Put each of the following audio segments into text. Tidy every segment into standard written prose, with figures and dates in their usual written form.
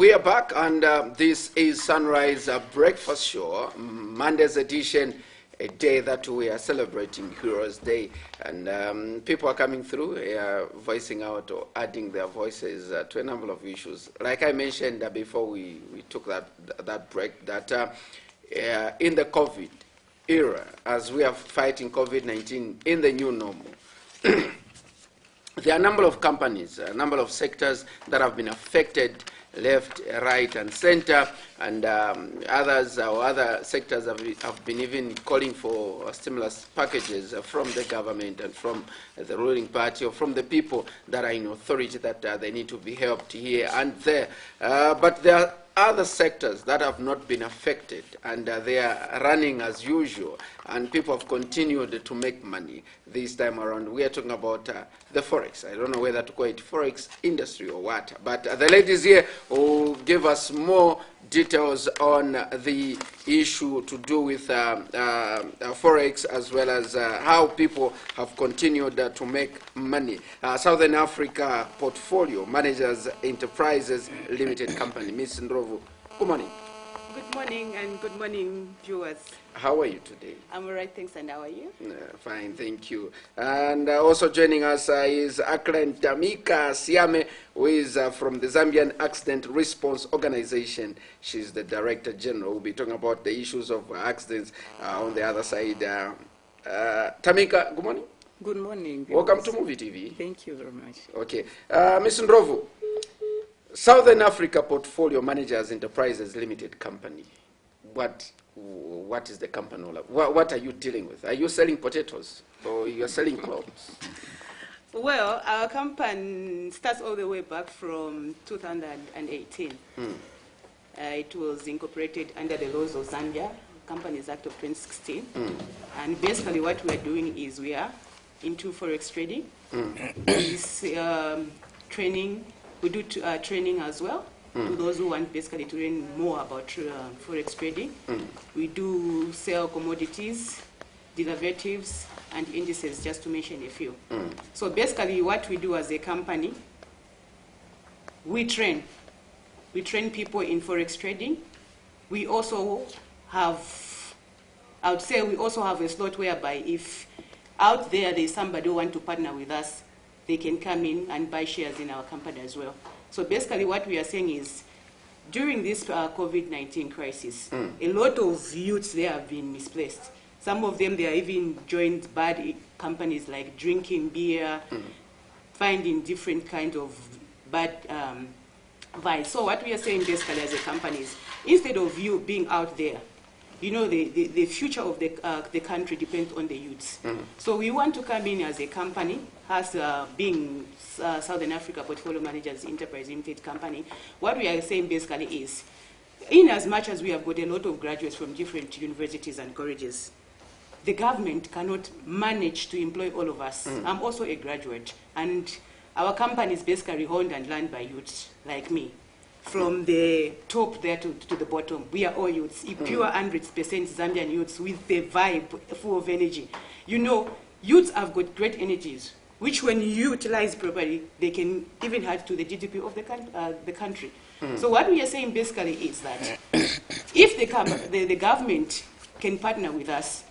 We are back, and this is Sunrise Breakfast Show, Monday's edition, a day that we are celebrating Heroes Day, and people are coming through, voicing out or adding their voices to a number of issues. Like I mentioned before we took that break, that in the COVID era, as we are fighting COVID-19 in the new normal, there are a number of companies, a number of sectors that have been affected left, right, and center, and others or other sectors have been even calling for stimulus packages from the government and from the ruling party or from the people that are in authority that they need to be helped here and there. But there are other sectors that have not been affected, and they are running as usual, and people have continued to make money this time around. We are talking about the Forex. I don't know whether to call it Forex industry or what, but the ladies here will give us more details on the issue to do with Forex, as well as how people have continued to make money. Southern Africa Portfolio Managers Enterprises Limited Company. Ms. Ndrovu, good morning. Good morning, and good morning, viewers. How are you today? I'm all right, thanks, and how are you? Fine, thank you. And also joining us is Aklen Tamika Siame, who is from the Zambian Accident Response Organization. She's the Director General. We'll be talking about the issues of accidents on the other side. Tamika, good morning. Good morning. Welcome to MUVITV. Thank you very much. Okay. Ms. Ndrovu, Southern Africa Portfolio Managers Enterprises Limited Company. What is the company all about? What are you dealing with? Are you selling potatoes or you're selling clothes? Well, our company starts all the way back from 2018. It was incorporated under the laws of Zambia, Companies Act of 2016. And basically what we are doing is we are into Forex trading. This training, we do training as well. To those who want basically to learn more about Forex trading. We do sell commodities, derivatives, and indices, just to mention a few. So basically what we do as a company, we train. We train people in Forex trading. We also have, I would say we also have a slot whereby if out there's somebody who wants to partner with us, they can come in and buy shares in our company as well. So basically what we are saying is, during this COVID-19 crisis, a lot of youths there have been misplaced. Some of them, they are even joined bad companies like drinking beer, finding different kinds of bad vice. So what we are saying basically as a company is, instead of you being out there, you know, the future of the country depends on the youths. So we want to come in as a company, as being Southern Africa Portfolio Managers Enterprise Limited Company. What we are saying basically is, in as much as we have got a lot of graduates from different universities and colleges, the government cannot manage to employ all of us. I'm also a graduate, and our company is basically owned and run by youths like me. From the top there to the bottom, we are all youths, pure 100% Zambian youths with the vibe, full of energy. You know, youths have got great energies, which when utilized properly, they can even add to the GDP of the country. So what we are saying basically is that if the government can partner with us,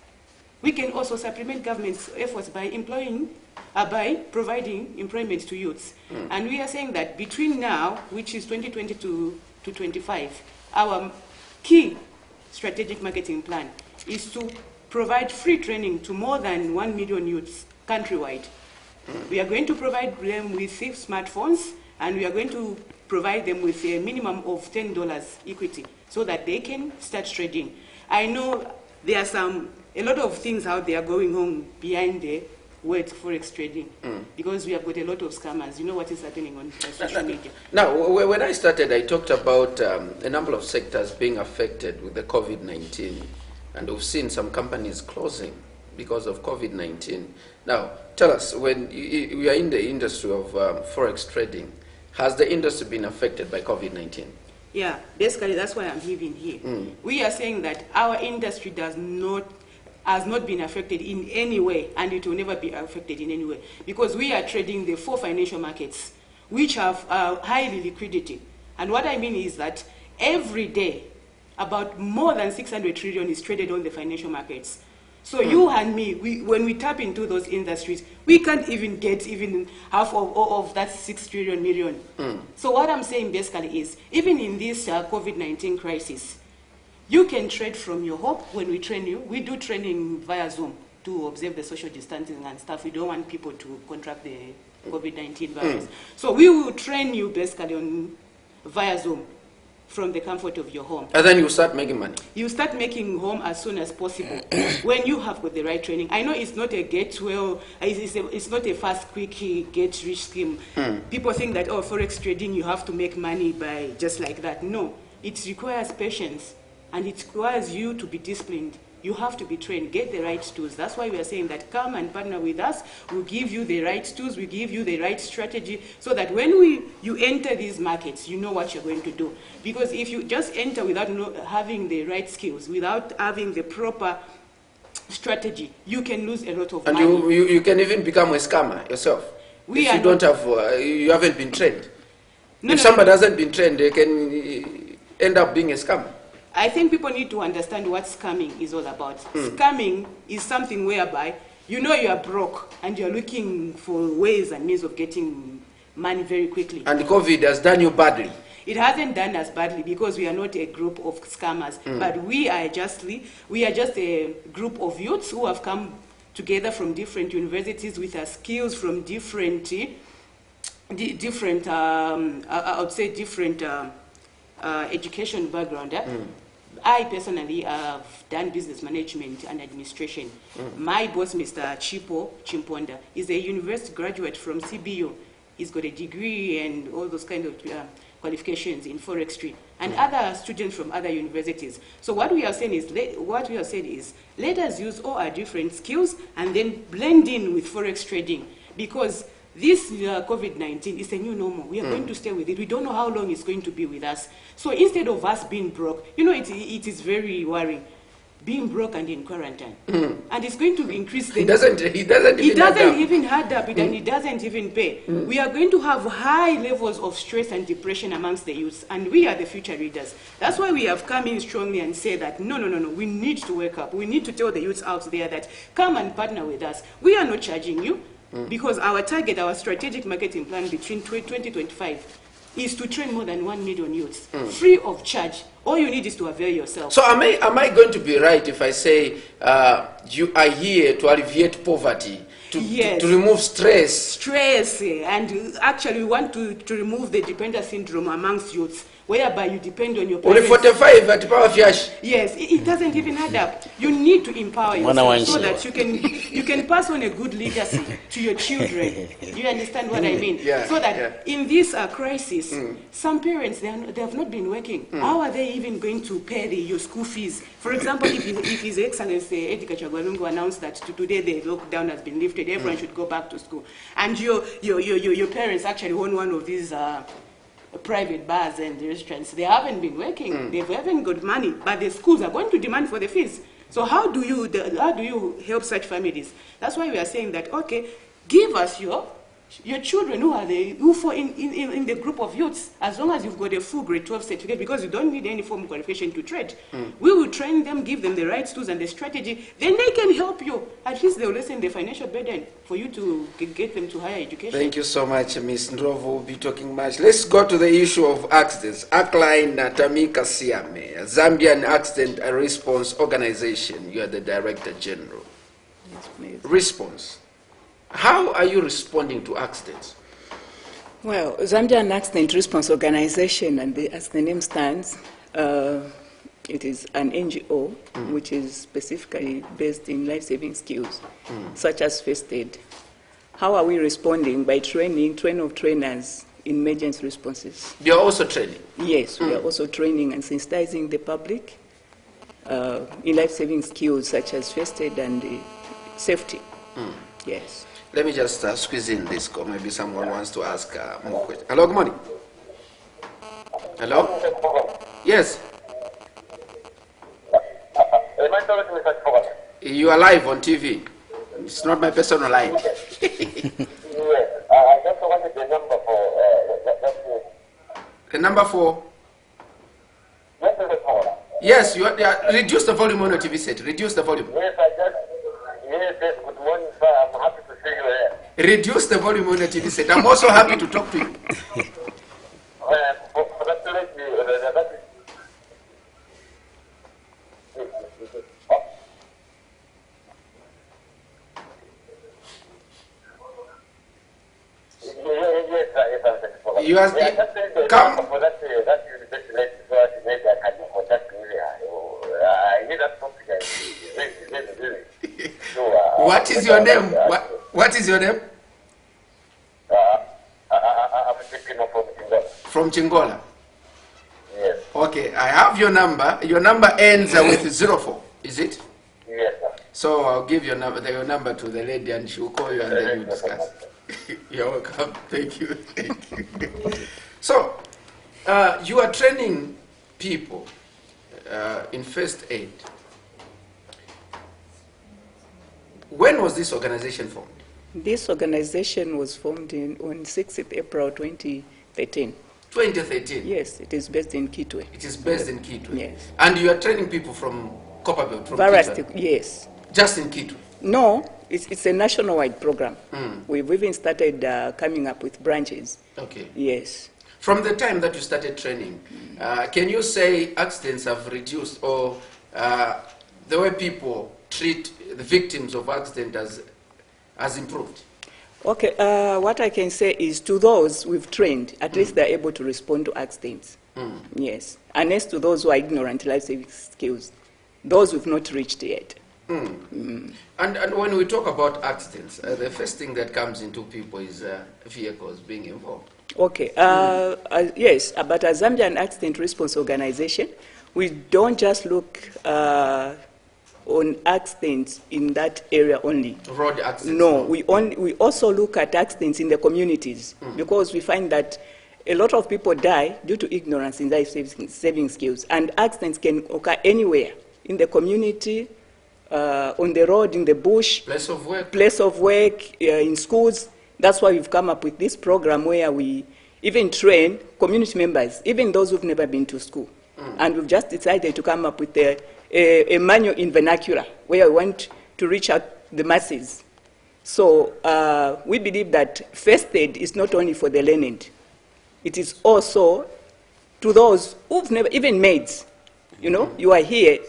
we can also supplement government's efforts by providing employment to youths. And we are saying that between now, which is 2022 to 25, our key strategic marketing plan is to provide free training to more than 1 million youths countrywide. We are going to provide them with 6 smartphones, and we are going to provide them with a minimum of $10 equity so that they can start trading. I know there are a lot of things out there going on behind the word Forex trading, because we have got a lot of scammers. You know what is happening on social media. Now, when I started, I talked about a number of sectors being affected with the COVID-19, and we've seen some companies closing because of COVID-19. Now, tell us, when we are in the industry of Forex trading, has the industry been affected by COVID-19? Yeah, basically that's why I'm living here. We are saying that our industry has not been affected in any way, and it will never be affected in any way, because we are trading the 4 financial markets, which have high liquidity. And what I mean is that every day, about more than 600 trillion is traded on the financial markets. So you and me, when we tap into those industries, we can't even get even half of that 6 trillion million. So what I'm saying basically is, even in this COVID-19 crisis, you can trade from your home. When we train you, we do training via Zoom to observe the social distancing and stuff. We don't want people to contract the COVID-19 virus. So we will train you basically via Zoom from the comfort of your home. And then you start making money. You start making home as soon as possible when you have got the right training. I know it's not a it's not a fast, quick, get-rich scheme. People think that, oh, Forex trading, you have to make money by just like that. No, it requires patience, and it requires you to be disciplined. You have to be trained, get the right tools. That's why we are saying that come and partner with us. We'll give you the right tools, we give you the right strategy, so that when you enter these markets, you know what you're going to do. Because if you just enter without having the right skills, without having the proper strategy, you can lose a lot of money. And you can even become a scammer yourself. If you don't have, you haven't been trained. If somebody hasn't been trained, they can end up being a scammer. I think people need to understand what scamming is all about. Scamming is something whereby you know you are broke and you're looking for ways and means of getting money very quickly. And COVID has done you badly. It hasn't done us badly because we are not a group of scammers, but we are just a group of youths who have come together from different universities with our skills from different education background. I personally have done business management and administration. My boss, Mr. Chimponda, is a university graduate from CBU. He's got a degree and all those kind of qualifications in Forex trade, and other students from other universities. So what we have said is, let us use all our different skills and then blend in with Forex trading, because this COVID-19 is a new normal. We are going to stay with it. We don't know how long it's going to be with us. So instead of us being broke, you know, it is very worrying, being broke and in quarantine. And it's going to increase the... It doesn't even add up, and it doesn't even pay. We are going to have high levels of stress and depression amongst the youths, and we are the future leaders. That's why we have come in strongly and say that, no, we need to wake up. We need to tell the youths out there that, come and partner with us. We are not charging you. Because our target, our strategic marketing plan between 2025 is to train more than 1 million youths, free of charge. All you need is to avail yourself. So am I going to be right if I say you are here to alleviate poverty, to remove stress? And actually we want to remove the dependent syndrome amongst youths, whereby you depend on your parents. Only 45 at power flash. Yes, it doesn't even add up. You need to empower yourself so that you can pass on a good legacy to your children. You understand what I mean? So that in this crisis, some parents, they have not been working. How are they even going to pay your school fees? For example, if His Excellency Edgar Chagwalungu announced that today the lockdown has been lifted, everyone should go back to school, and your parents actually own one of these private bars and restaurants, they haven't been working, they haven't got money, but the schools are going to demand for the fees. So how do you help such families? That's why we are saying that, okay, give us your children who fall in the group of youths, as long as you've got a full grade 12 certificate, because you don't need any form of qualification to trade. We will train them, give them the right tools and the strategy, then they can help you. At least they'll lessen the financial burden for you to get them to higher education. Thank you so much, Ms. Ndrovo. We'll be talking much. Let's go to the issue of accidents. Akline Natamika Siame, Zambian Accident Response Organization. You are the Director General. Yes, please. Response. How are you responding to accidents? Well, Zambian Accident Response Organization, and as the name stands, it is an NGO which is specifically based in life-saving skills, such as first aid. How are we responding? By training trainers in emergency responses. You're also training? Yes, we are also training and sensitizing the public in life-saving skills such as first aid and safety. Yes. Let me just squeeze in this call. Maybe someone wants to ask more questions. Hello, good morning. Hello? Yes. You are live on TV. It's not my personal line. Yes, I just wanted the number for Number 4. Yes, you are, reduce the volume on your TV set. Reduce the volume. Yes, yes, good morning, sir. I'm happy to see you here. Reduce the volume on your TV set. I'm also happy to talk to you. You are come. What is your name? What is your name? I'm from Chingola. Yes. Okay, I have your number. Your number ends with 04, is it? Yes, sir. So I'll give your number to the lady and she'll call you and then you discuss. You're welcome. Thank you. Thank you. So, you are training people in first aid. When was this organization formed? This organization was formed on 6th April 2013. 2013? Yes, it is based in Kitwe. It is based in Kitwe? Yes. And you are training people from Copperbelt, from Various, Kitwe? yes. Just in Kitwe? No, it's a nationwide program. We've even started coming up with branches. Okay. Yes. From the time that you started training, can you say accidents have reduced, or the way people treat the victims of accident has improved? Okay, what I can say is to those we've trained, at least they're able to respond to accidents. Yes. And as to those who are ignorant life-saving skills, those we've not reached yet. And when we talk about accidents, the first thing that comes into people is vehicles being involved. Okay, yes, but as Zambian Accident Response Organization, we don't just look on accidents in that area only. Road accidents? No, we also look at accidents in the communities because we find that a lot of people die due to ignorance in life-saving skills, and accidents can occur anywhere, in the community, on the road, in the bush, place of work, in schools. That's why we've come up with this program where we even train community members, even those who've never been to school. And we've just decided to come up with a manual in vernacular where we want to reach out the masses. So we believe that first aid is not only for the learned, it is also to those who've never, even maids. You know, you are here,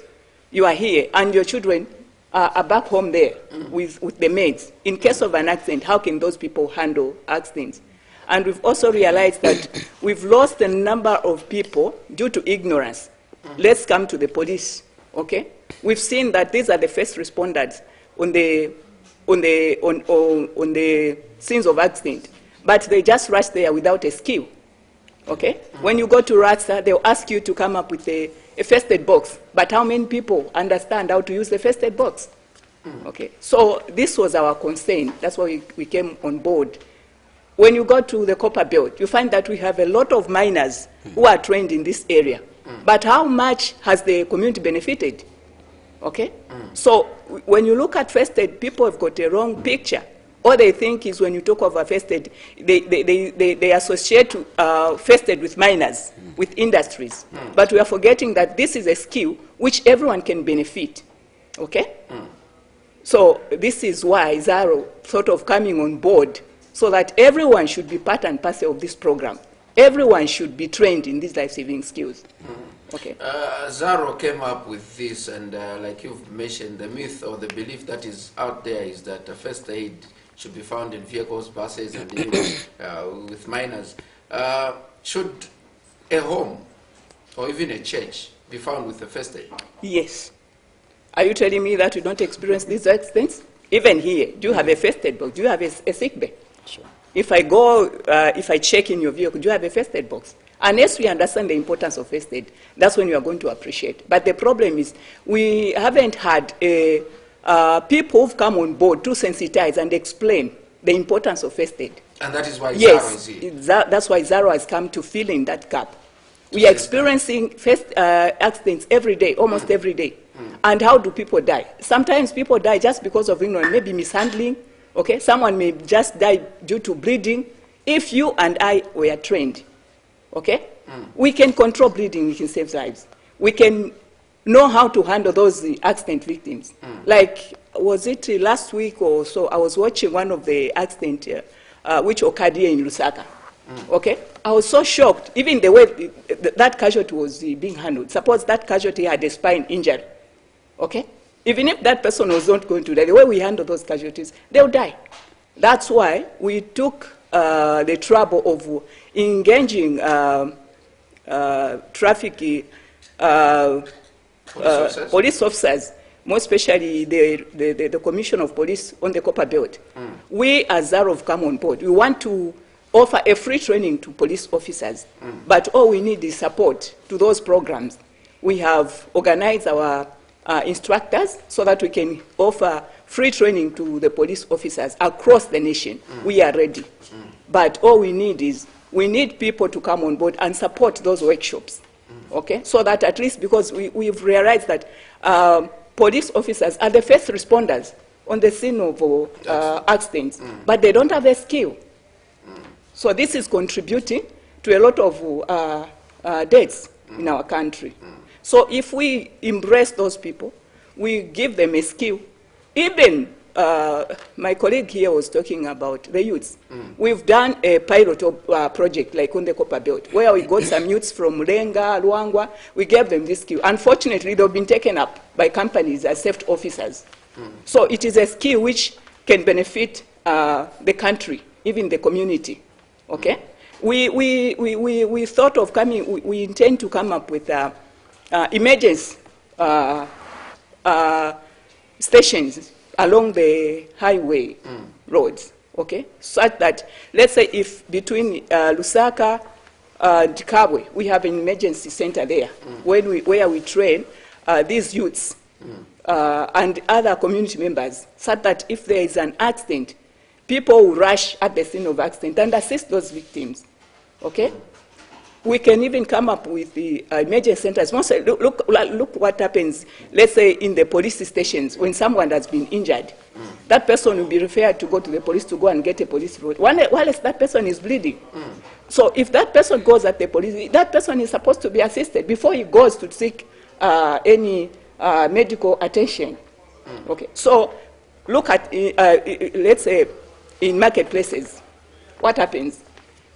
and your children are back home there with the maids. In case of an accident, how can those people handle accidents? And we've also realized that we've lost a number of people due to ignorance. Let's come to the police, okay? We've seen that these are the first responders on the scenes of accident, but they just rush there without a skill, okay? When you go to RATSA, they'll ask you to come up with a first aid box, but how many people understand how to use the first aid box? Okay, so this was our concern. That's why we came on board. When you go to the Copperbelt, you find that we have a lot of miners who are trained in this area. But how much has the community benefited? Okay? So when you look at first aid, people have got a wrong picture. All they think is when you talk of a first aid, they associate first aid with miners, with industries. But we are forgetting that this is a skill which everyone can benefit. Okay? So this is why Zaro thought of coming on board, so that everyone should be part and parcel of this program. Everyone should be trained in these life-saving skills. Okay. Zaro came up with this, and like you've mentioned, the myth or the belief that is out there is that first aid should be found in vehicles, buses, and even with miners. Should a home or even a church be found with a first aid? Yes. Are you telling me that you don't experience these accidents? Even here, do you have a first aid box? Do you have a sick bay? Sure. If I check in your vehicle, do you have a first aid box? Unless we understand the importance of first aid, that's when you are going to appreciate. But the problem is we haven't had people who've come on board to sensitize and explain the importance of first aid. And that is why Zaro is here. That's why Zaro has come to fill in that gap. We are experiencing first accidents every day, almost every day. And how do people die? Sometimes people die just because of maybe mishandling. Okay, someone may just die due to bleeding. If you and I were trained, okay, We can control bleeding, we can save lives. We can know how to handle those accident victims. Like, was it last week or so, I was watching one of the accidents which occurred here in Lusaka. Okay? I was so shocked, even the way that casualty was being handled. Suppose that casualty had a spine injury. Okay? Even if that person was not going to die, the way we handle those casualties, they'll die. That's why we took the trouble of engaging traffic police officers, more especially the Commission of Police on the Copper Belt. We as ZARO have come on board. We want to offer a free training to police officers, but all we need is support to those programs. We have organized our instructors so that we can offer free training to the police officers across the nation. We are ready. But all we need is, we need people to come on board and support those workshops. Okay? So that at least, because we've realized that police officers are the first responders on the scene of accidents, but they don't have a skill. So this is contributing to a lot of deaths in our country. So if we embrace those people, we give them a skill. Even my colleague here was talking about the youths. We've done a pilot project like on the Copper Belt, where we got some youths from Lenga, Luangwa. We gave them this skill. Unfortunately, they've been taken up by companies as safety officers. So it is a skill which can benefit the country, even the community. Okay? We thought of coming, we intend to come up with emergency stations along the highway roads, okay? Such that, let's say if between Lusaka and Kabwe, we have an emergency center there where we train these youths and other community members, such that if there is an accident, people will rush at the scene of accident and assist those victims, okay? We can even come up with the emergency centers. Look what happens, let's say, in the police stations when someone has been injured. That person will be referred to go to the police to go and get a police report. While that person is bleeding. So if that person goes at the police, that person is supposed to be assisted before he goes to seek any medical attention. Okay. So look at, let's say, in marketplaces, what happens?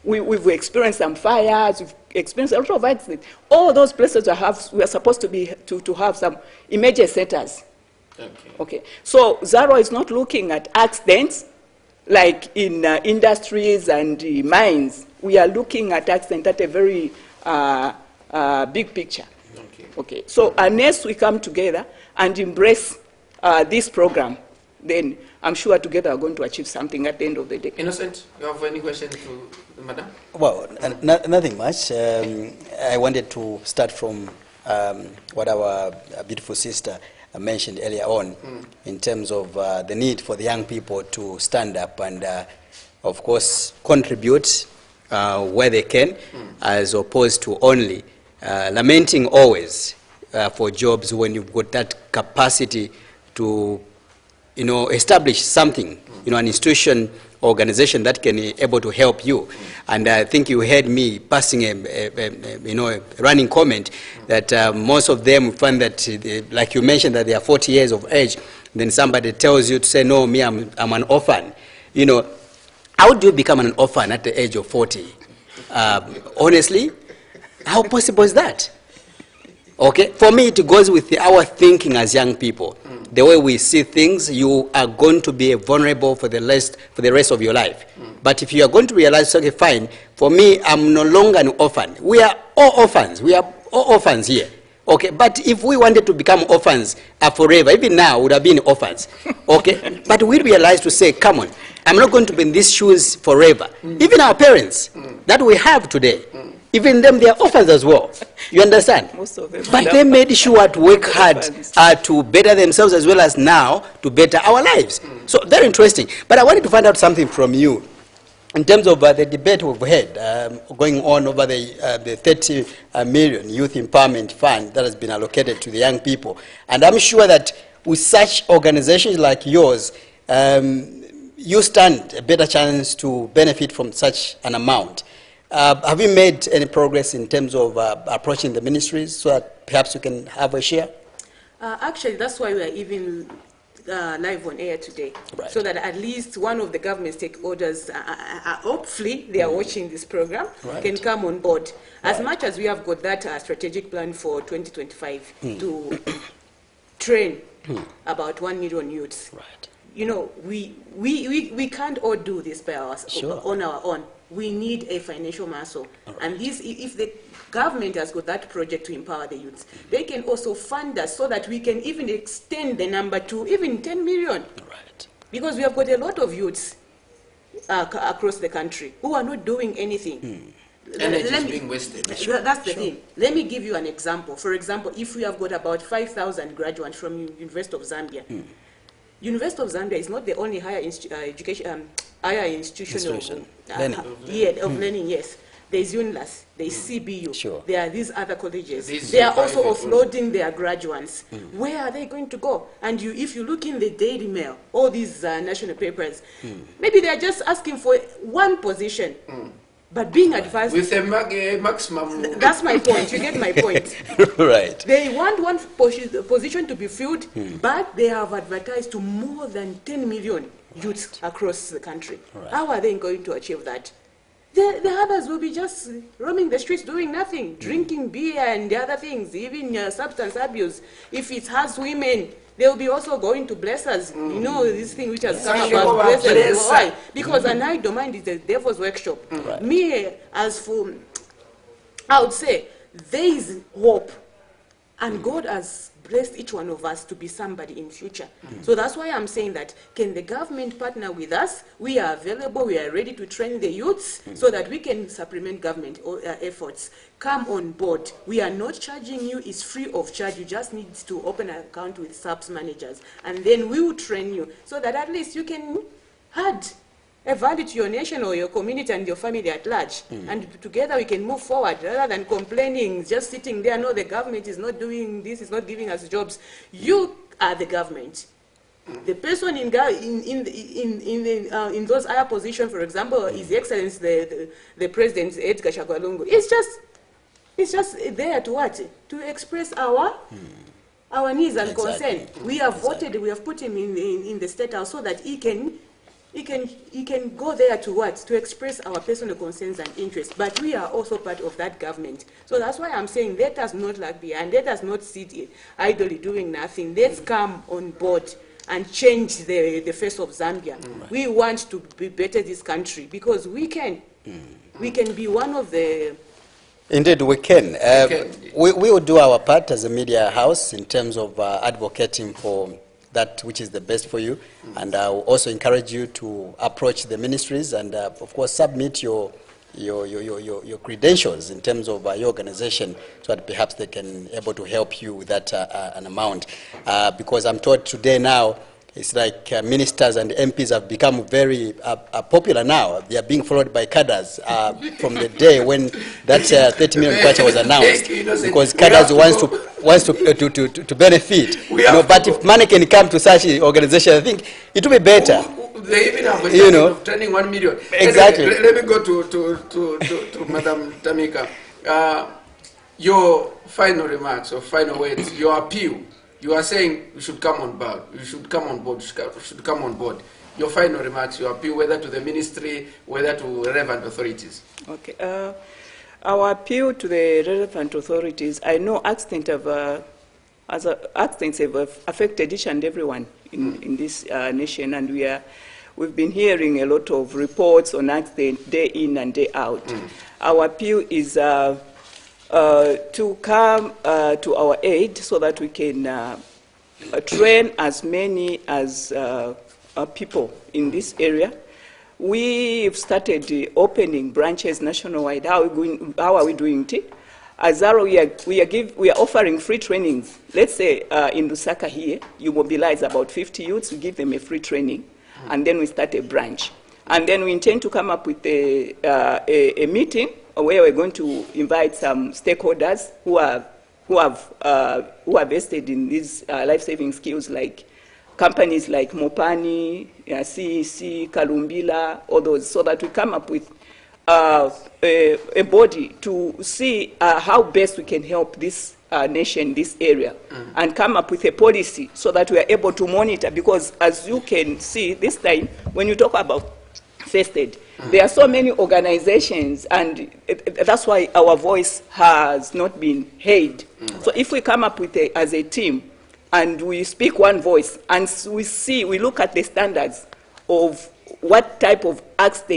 We've experienced some fires, we've experienced a lot of accidents. All those places we are supposed to be to have some emergency centers. Okay. So ZARO is not looking at accidents like in industries and mines. We are looking at accidents at a very big picture. Okay. So unless we come together and embrace this program, then I'm sure together we're going to achieve something at the end of the day. Innocent, you have any question to Madam? Well, nothing much. I wanted to start from what our beautiful sister mentioned earlier on in terms of the need for the young people to stand up and, of course, contribute where they can, as opposed to only lamenting always for jobs when you've got that capacity to establish something, an institution, organization that can be able to help you. And I think you heard me passing a running comment that most of them find that, like you mentioned, that they are 40 years of age. Then somebody tells you to say, no, me, I'm an orphan. How do you become an orphan at the age of 40? Honestly, how possible is that? Okay, for me, it goes with our thinking as young people. The way we see things, you are going to be vulnerable for the rest of your life. But if you are going to realize, okay, fine, for me, I'm no longer an orphan. We are all orphans. We are all orphans here. Okay, but if we wanted to become orphans forever, even now, we would have been orphans. Okay, but we realized to say, come on, I'm not going to be in these shoes forever. Even our parents that we have today, even them, they are orphans as well. You understand? Most of them. But they made sure to work hard to better themselves as well as now to better our lives. So very interesting. But I wanted to find out something from you in terms of the debate we've had going on over the 30 million Youth Empowerment Fund that has been allocated to the young people. And I'm sure that with such organizations like yours, you stand a better chance to benefit from such an amount. Have you made any progress in terms of approaching the ministries so that perhaps you can have a share? Actually, that's why we are even live on air today, Right. so that at least one of the government stakeholders, hopefully they are watching this program, Right. can come on board. As Right. much as we have got that strategic plan for 2025 to train about 1 million youths. Right. You know, we can't all do this by Sure. on our own. We need a financial muscle. And this, if the government has got that project to empower the youths, they can also fund us so that we can even extend the number to even 10 million. Right. Because we have got a lot of youths across the country who are not doing anything. Energy is being wasted. That's the thing. Let me give you an example. For example, if we have got about 5,000 graduates from University of Zambia, University of Zambia is not the only higher higher institution of learning, yes. There's UNLAS, there's CBU, Sure. there are these other colleges. These They are also private offloading their graduates. Where are they going to go? And if you look in the Daily Mail, all these national papers, maybe they are just asking for one position, but being advised. With a maximum. That's my point. You get my point. Right. They want one position to be filled, but they have advertised to more than 10 million youths across the country. Right. How are they going to achieve that? The others will be just roaming the streets doing nothing, drinking beer and the other things, even substance abuse. If it has women, they'll be also going to blessers. You know, this thing which has come about blessers. Why? Because an idle mind is the devil's workshop. Right. Me, as for, I would say, there is hope. And God has blessed each one of us to be somebody in future. So that's why I'm saying that, can the government partner with us? We are available, we are ready to train the youths so that we can supplement government efforts. Come on board. We are not charging you, it's free of charge. You just need to open an account with SAPS managers. And then we will train you so that at least you can add a value to your nation or your community and your family at large. And together we can move forward rather than complaining, just sitting there, no, the government is not doing this, is not giving us jobs. You are the government. The person in those higher positions, for example, His Excellency, the President, Edgar Chagwa, it's just there to what? To express our needs and Exactly. concern. We have voted, we have put him in the State House so that he can go there to what? To express our personal concerns and interests. But we are also part of that government. So that's why I'm saying let us not lag behind. Let us not sit idly doing nothing. Let's come on board and change the face of Zambia. We want to better this country because we can. We can be one of the... Indeed, we can. We will do our part as a media house in terms of advocating for that which is the best for you. And I will also encourage you to approach the ministries and, of course, submit your credentials in terms of your organization so that perhaps they can able to help you with that an amount. Because I'm told today now, it's like ministers and MPs have become very popular now. They are being followed by cadres from the day when that 30 million kwacha was announced. Because cadres wants to benefit. But if money can come to such an organization, I think it will be better. They even have a target of turning 1 million. Exactly. Anyway, let me go to Madam Tamika. Your final remarks or final words, your appeal. You are saying we should come on board. You should come on board. Should come on board. Your final remarks, your appeal, whether to the ministry, whether to relevant authorities. Okay. Our appeal to the relevant authorities. I know accidents have affected each and everyone in this nation, and we've been hearing a lot of reports on accidents day in and day out. Our appeal is to come to our aid so that we can train as many as people in this area. We've started opening branches nationwide. How are we doing it? As Zaro, we are offering free trainings. Let's say in Lusaka here, you mobilize about 50 youths, you give them a free training, and then we start a branch. And then we intend to come up with a meeting where we're going to invite some stakeholders who are vested in these life-saving skills, like companies like Mopani, CEC, Kalumbila, all those, so that we come up with a body to see how best we can help this nation, this area, and come up with a policy so that we are able to monitor. Because as you can see this time, when you talk about first aid, there are so many organizations, and that's why our voice has not been heard. So if we come up with as a team and we speak one voice, and we look at the standards of what type of first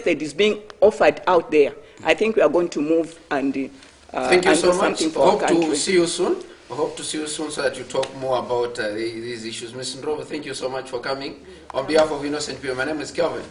aid is being offered out there, I think we are going to move and thank you so much. Hope to see you soon. I hope to see you soon so that you talk more about these issues. Ms. Ndrobo, thank you so much for coming. On behalf of Innocent People, my name is Kelvin.